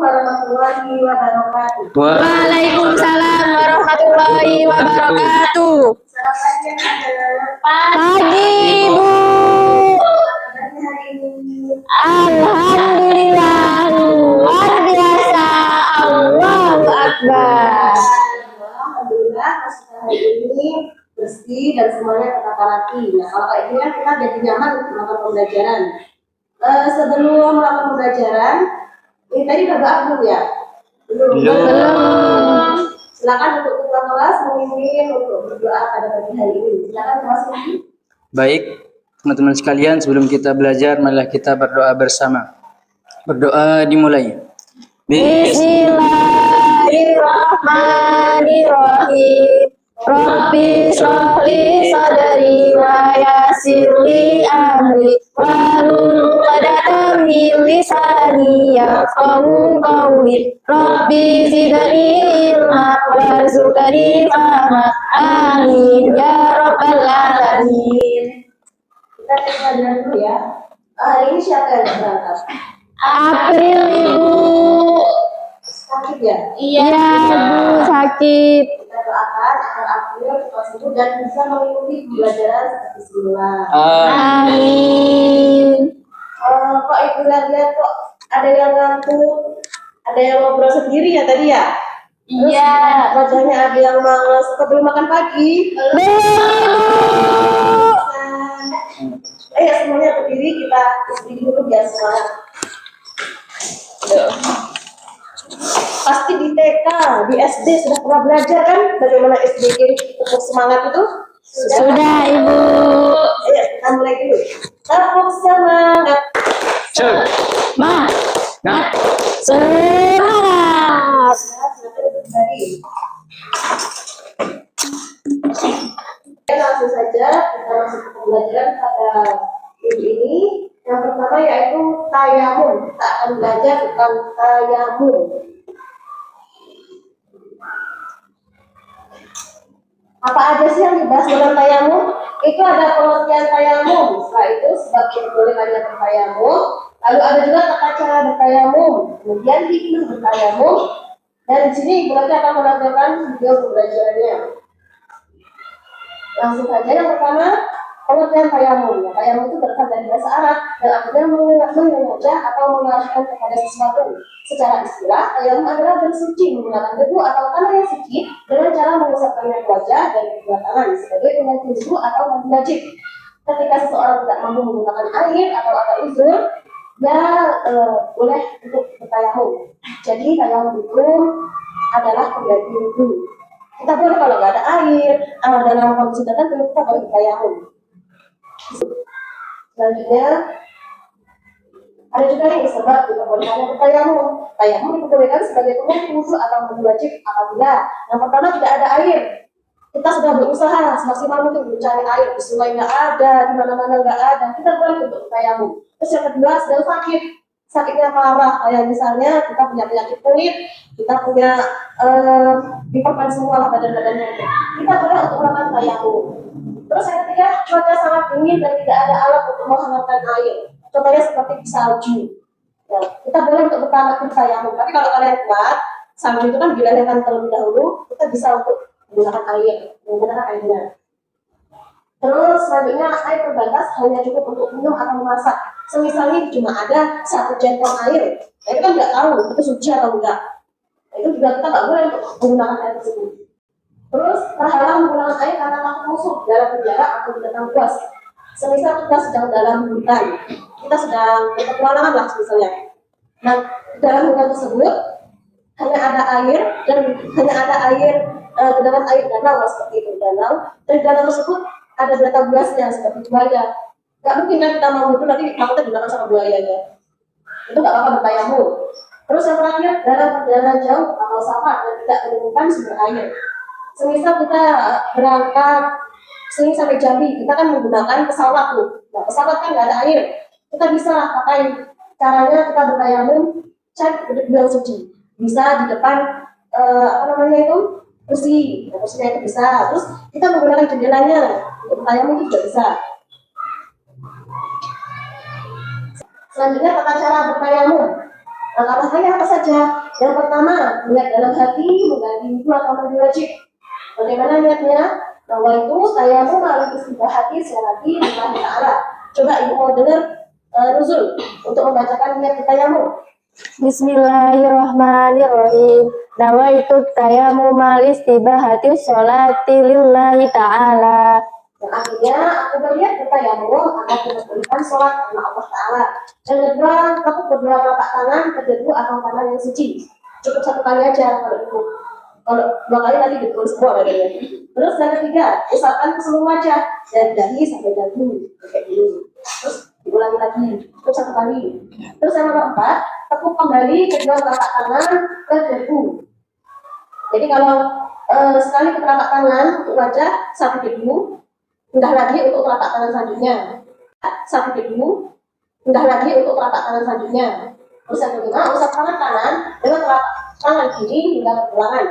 warahmatullahi wabarakatuh. Waalaikumsalam warahmatullahi wabarakatuh. Selamat pagi anak-anak. Pagi Ibu. Kabarnya hari ini? Alhamdulillah luar biasa. Allahu Akbar. Alhamdulillah masalah hari ini bersih dan semuanya tertata rapi. Nah kalau kayak gini kan kita jadi nyaman untuk melakukan pembelajaran. Sebelum melakukan pembelajaran, ini tadi udah berdoa belum ya? Belum. Silakan untuk ketua kelas memimpin untuk berdoa pada pagi hari ini. Silakan kelas ini. Baik, teman-teman sekalian, sebelum kita belajar, marilah kita berdoa bersama. Berdoa dimulai. Bismillahirrahmanirrahim. Rabbi sholli sadri wa yassirli amri wahlul 'uqdatam min lisani yafqahu qawli. Rabbi zidni ilma warzuqni fahma. Amin ya rabbal alamin. Kita pelajaran dulu ya. Hari ini siapa yang berangkat? April Ibu. Sakit ya? Iya Bu, sakit. Kita doakan agar April cepat sembuh dan bisa mengikuti pembelajaran seperti semula. Amin. Kok ibu lihat kok ada yang ngantuk, ada yang ngobrol sendiri ya tadi ya? Iya. Wajahnya ada yang males, belum makan pagi. Ayo semuanya berdiri, kita berdiri dulu biar semangat. Pasti di TK, di SD sudah pernah belajar kan bagaimana SDG untuk semangat itu? Sudah Ibu. Ayo kita mulai dulu. Tepuk semangat. Semangat. Langsung saja kita masuk ke pembelajaran pada minggu ini. Yang pertama yaitu tayamum. Kita akan belajar tentang tayamum. Apa aja sih yang dibahas dalam tayamum? Itu ada pengertian tayamum. Setelah itu sebab yang boleh kalian bertayamum. Lalu ada juga tata cara bertayamum. Kemudian hikmah bertayamum. Dan di sini Ibu nanti akan menampilkan video pembelajarannya. Langsung saja yang pertama pengertian tayamum. Tayamum itu berasal dari bahasa Arab dan artinya mengajak atau mengarahkan kepada sesuatu. Secara istilah, tayamum adalah bersuci menggunakan debu atau tanah yang suci dengan cara mengusapkannya ke wajah dan kedua tangan sebagai pengganti wudu atau mandi wajib. Ketika seseorang tidak mampu menggunakan air atau ada uzur, dia boleh untuk bertayamum. Jadi tayamum itu adalah pengganti wudu. Kita boleh kalau nggak ada air, dalam kondisi tertentu kita boleh bertayamum. Selanjutnya ada juga yang sebab diperbolehkannya bertayamum. Tayamum diperbolehkan sebagai pengganti wudu atau mandi wajib apabila yang pertama tidak ada air. Kita sudah berusaha semaksimal mungkin mencari air di sungai nggak ada, di mana-mana nggak ada. Kita boleh untuk bertayamum. Terus yang kedua sedang sakit, sakitnya parah, kayak misalnya kita punya penyakit kulit, kita punya diperban semua badan-badannya. Kita boleh untuk melakukan tayamum. Terus yang ketiga cuaca sangat dingin dan tidak ada alat untuk menghangatkan air. Contohnya seperti salju. Ya, kita boleh untuk bertayamum. Tapi kalau kalian kuat, salju itu kan dilelehkan terlebih dahulu, kita bisa untuk menggunakan airnya. Terus selanjutnya air terbatas hanya cukup untuk minum atau memasak. Semisalnya cuma ada 1 centong air, nah, itu kan nggak tahu itu suci atau enggak. Nah, itu juga kita nggak boleh untuk menggunakan air tersebut. Terus terhalang menggunakan air karena takut musuh dalam penjara atau binatang buas. Semisal kita sedang dalam hutan, kita sedang berpetualangan lah misalnya. Nah, dalam hutan tersebut hanya ada air dan hanya ada air kedatangan air danau seperti itu danau. Dan danau tersebut ada binatang buasnya seperti buaya. Gak mungkin kan kita mau itu nanti takutnya digunakan sama buayanya. Itu gak apa-apa bertayamum. Terus yang terakhir dalam perjalanan jauh atau safar dan tidak menemukan sumber air. Semisal kita berangkat sini sampai Jambi, kita kan menggunakan pesawat tuh. Nah, pesawat kan nggak ada air. Kita bisa pakai caranya kita bertayamum, cek duduk yang suci. Bisa di depan kursi, nah, kursinya itu bisa. Terus kita menggunakan jendelanya untuk bertayamum itu juga bisa. Selanjutnya tata cara bertayamum. Langkah-langkahnya apa saja? Yang pertama, niat dalam hati mengganti wudhu atau mandi wajib. Bagaimana niatnya? Nawaitu tayammum al istibahati syarati lillahi ta'ala. Coba ibu mau dengar Nuzul untuk membacakan niat tayammum. Bismillahirrahmanirrahim. Nawaitu tayammum istibahati sholati lillahi ta'ala. Yang artinya aku berniat bertayammum agar menunaikan sholat karena Allah Ta'ala. Yang kedua, aku berdua telapak tangan ke debu atau tangan yang suci. Cukup satu kali aja kalau itu. Kalau dua kali tadi betul semua badannya. Terus yang ketiga, usapkan ke seluruh wajah dari dahi sampai dagu kayak gini. Terus diulangi lagi, cukup satu kali. Terus yang nomor 4, tekuk kembali kedua telapak tangan ke debu. Jadi kalau sekali ke telapak tangan untuk wajah satu debu, pindah lagi untuk telapak tangan selanjutnya. Satu debu, pindah lagi untuk telapak tangan selanjutnya. Terus yang kelima, usap tangan kanan dengan telapak tangan kiri hingga pergelangan.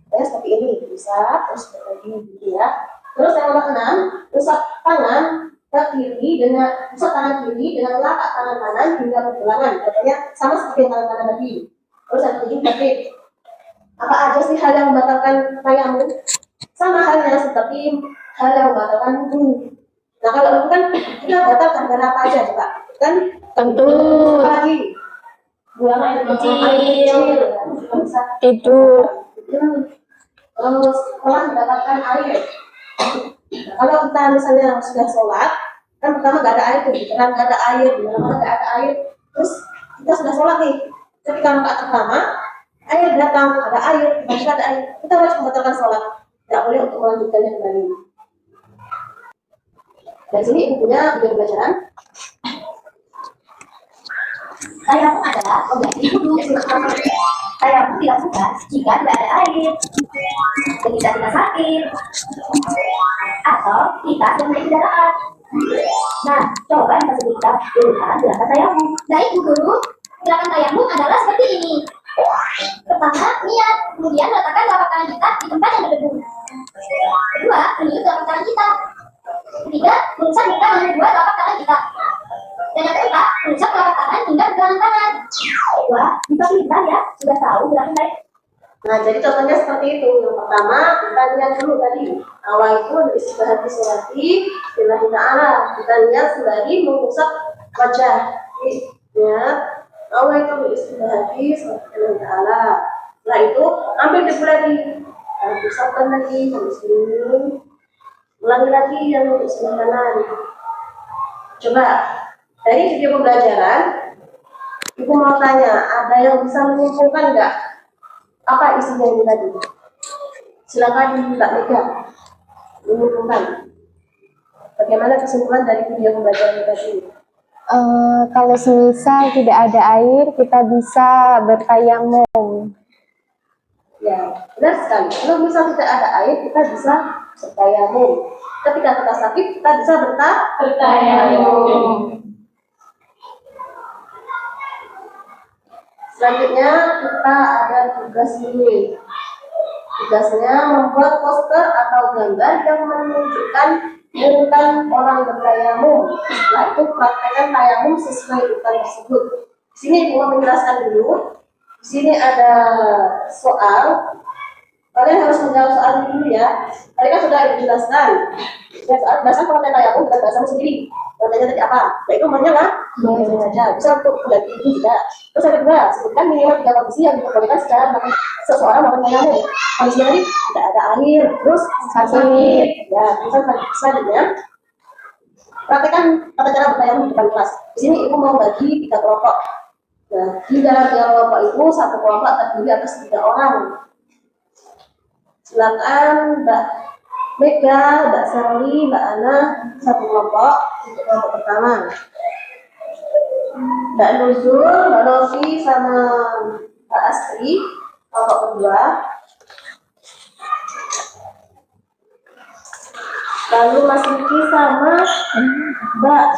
Ya, seperti ini, usap terus lagi gitu ya. Terus yang nomor 6, usap tangan ke kiri dengan telapak tangan kanan hingga pergelangan. Katanya sama seperti tangan kanan tadi. Terus yang ke-7, tertib. Apa aja sih hal yang membatalkan tayammum? Sama halnya seperti hal yang membatalkan wudhu. Nah kalau itu kan kita batalkan karena apa aja coba? Kan Kentut, lagi buang air kecil, bisa tidur, terus setelah mendapatkan air. Kalau kita misalnya sudah sholat, kan pertama nggak ada air tuh, kan nggak ada air, di mana-mana nggak ada air. Terus kita sudah sholat nih, ketika rakaat pertama air datang, ada air, masih ada air, kita harus membatalkan sholat, tidak boleh untuk melanjutkannya kembali. Dari sini intinya video pelajaran. Tayammum adalah pengganti wudhu. Tayammum dilakukan jika tidak ada air, ketika kita sakit, atau kita sedang naik kendaraan. Nah, coba kita sebutkan urutan gerakan tayammum. Baik, Bu Guru. Gerakan tayammum adalah seperti ini. Pertama, niat. Kemudian letakkan telapak tangan kita di tempat yang berdebu. Kedua, meniup telapak tangan kita. Ketiga, mengusap muka dengan kedua telapak tangan kita. Dan yang keempat, mengusap telapak tangan hingga pergelangan tangan. Wah, bisa pintar ya, sudah tahu gerakan baik. Nah, jadi contohnya seperti itu. Yang pertama, kita lihat dulu tadi. Awal itu istibahati sholati lillahi ta'ala. Kita lihat sembari mengusap wajah. Ya, awal itu istibahati sholati lillahi ta'ala. Setelah itu, ambil debu lagi. Usapkan lagi, habis ini. Ulangi lagi yang sebelah kanan. Coba, dari video pembelajaran, Ibu mau tanya, ada yang bisa menyimpulkan nggak? Apa isinya ini tadi? Silakan Mbak Mega menyimpulkan. Bagaimana kesimpulan dari video pembelajaran tadi? kalau semisal tidak ada air, kita bisa bertayamum. Ya, benar sekali. Kalau misal tidak ada air, kita bisa bertayamum. Ketika kita sakit, kita bisa bertayamum. Selanjutnya kita ada tugas ini. Tugasnya membuat poster atau gambar yang menunjukkan urutan orang bertayamum. Setelah itu praktekkan tayamum sesuai urutan tersebut. Di sini Ibu mau menjelaskan dulu. Di sini ada soal. Kalian harus menjawab soal ini dulu ya. Tadi kan sudah dijelaskan. Ya, soal belasan kalau tayamum bukan belasan sendiri. Pertanyaannya tadi apa? Ya itu namanya lah. Saja bisa untuk mengganti itu juga. Terus yang kedua, sebutkan minimal 3 kondisi yang diperbolehkan secara seseorang melakukan tayamum. Kondisi tadi tidak ada air, terus sakit. Ya, terus selanjutnya praktekkan tata cara bertayamum di depan kelas. Di sini Ibu mau bagi 3 kelompok. Nah, di dalam 3 kelompok itu satu kelompok terdiri atas 3 orang. Silakan Mbak Mega, Mbak Sally, Mbak Ana satu kelompok untuk kelompok pertama. Mbak Nuzul, Mbak Novi sama Mbak Astri kelompok kedua. Lalu Mas Riki sama Mbak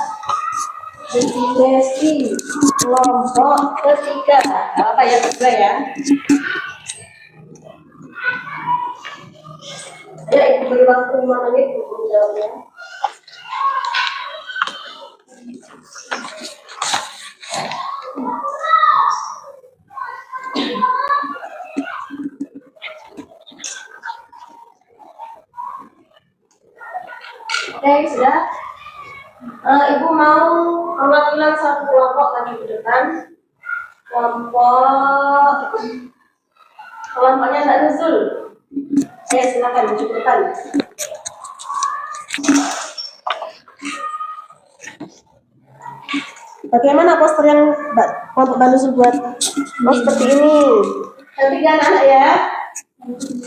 Desi kelompok ketiga. Apa ya kedua ya? Ya, Ibu beri waktu 5 menit untuk menjawabnya. sudah. Ibu mau perwakilan satu kelompok maju ke depan. Kelompoknya Mbak Nuzul. Silakan maju ke depan. Bagaimana poster yang kelompok Mbak Nuzul buat? Oh, seperti ini. Cantik kan anak ya?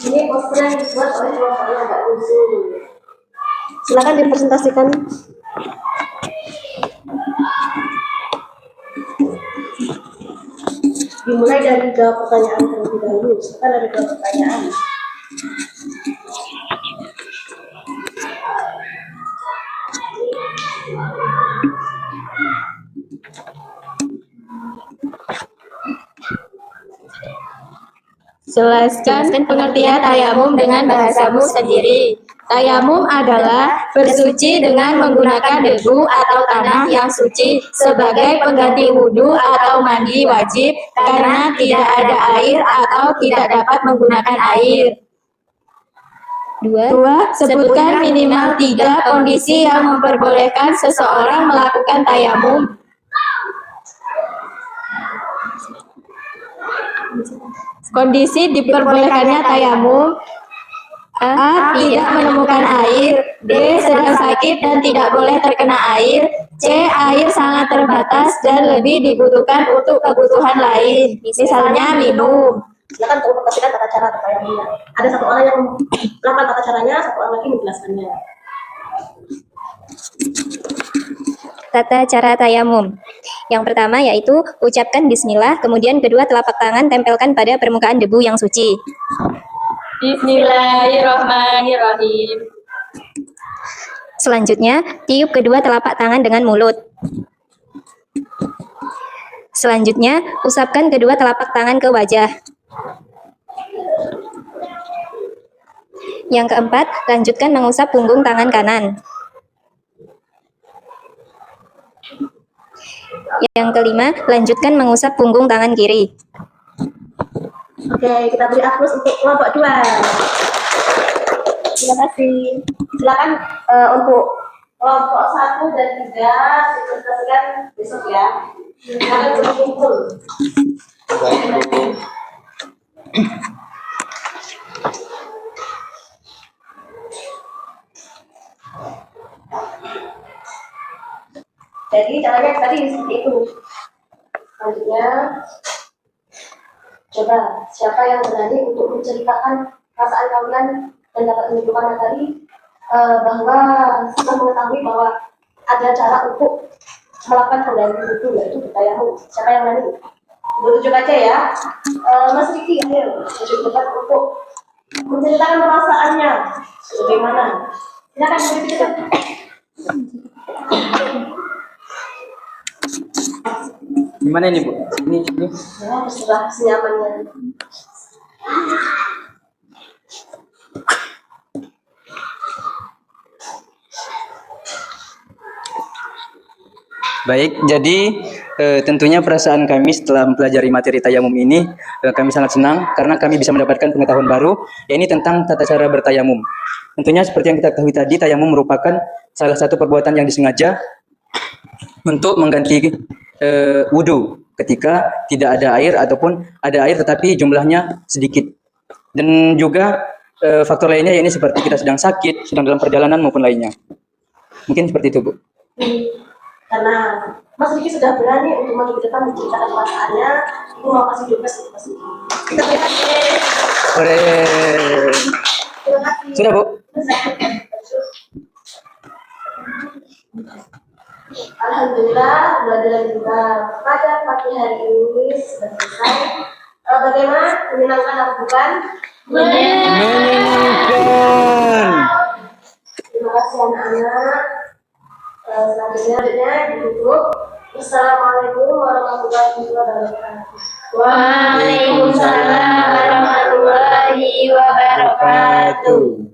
Ini poster yang dibuat oleh kelompoknya Mbak Nuzul. Silakan dipresentasikan. Dimulai dari 2 pertanyaan terlebih dahulu. Silakan ada 2 pertanyaan. Jelaskan pengertian tayamum dengan bahasamu sendiri. Tayamum adalah bersuci dengan menggunakan debu atau tanah yang suci sebagai pengganti wudhu atau mandi wajib karena tidak ada air atau tidak dapat menggunakan air. 2. Sebutkan minimal 3 kondisi yang memperbolehkan seseorang melakukan tayamum. Kondisi diperbolehkannya tayamum: A. Tidak menemukan air. B. Sedang sakit dan tidak boleh terkena air. C. Air sangat terbatas dan lebih dibutuhkan untuk kebutuhan lain, misalnya minum. Silakan interpretasikan tata cara tayamumnya. Ada satu orang yang melakukan tata caranya, satu orang lagi menjelaskannya. Tata cara tayamum. Yang pertama yaitu ucapkan bismillah, kemudian kedua telapak tangan tempelkan pada permukaan debu yang suci. Bismillahirrahmanirrahim. Selanjutnya, tiup kedua telapak tangan dengan mulut. Selanjutnya, usapkan kedua telapak tangan ke wajah. Yang keempat, lanjutkan mengusap punggung tangan kanan. Yang kelima, lanjutkan mengusap punggung tangan kiri. Oke, kita beri aplaus untuk kelompok 2. Terima kasih. Silakan untuk kelompok 1 dan 3 dipresentasikan besok ya. Silakan berkumpul. Baik, Bu. Jadi caranya tadi seperti itu. Selanjutnya, coba siapa yang berani untuk menceritakan perasaan kalian dan dapat menunjukkan tadi bahwa sudah mengetahui bahwa ada cara untuk melakukan pengganti itu, yaitu bertayamum. Siapa yang berani? Tunjuk aja ya. Mas Riki, ayo tunjuk depan untuk menceritakan perasaannya. Bagaimana? Silakan menceritakan. Gimana ini, Bu? Ini. Ya, setelah senyamannya. Baik, jadi tentunya perasaan kami setelah mempelajari materi tayamum ini, kami sangat senang karena kami bisa mendapatkan pengetahuan baru, yaitu tentang tata cara bertayamum. Tentunya seperti yang kita ketahui tadi, tayamum merupakan salah satu perbuatan yang disengaja untuk mengganti wudhu ketika tidak ada air ataupun ada air tetapi jumlahnya sedikit. Dan juga faktor lainnya yaitu seperti kita sedang sakit, sedang dalam perjalanan maupun lainnya. Mungkin seperti itu, Bu. Karena Mas Riki sudah berani untuk maju ke depan menceritakan perasaannya, itu mau kasih juga sih Mas Riki. Kita lihat. Terima kasih. Sudah, Bu. Alhamdulillah, pembelajaran kita pada pagi hari ini sudah selesai. Bagaimana? Menyenangkan atau bukan? Menyenangkan. Terima kasih anak-anak. Selanjutnya ditutup. Assalamualaikum warahmatullahi wabarakatuh. Waalaikumsalam warahmatullahi wabarakatuh.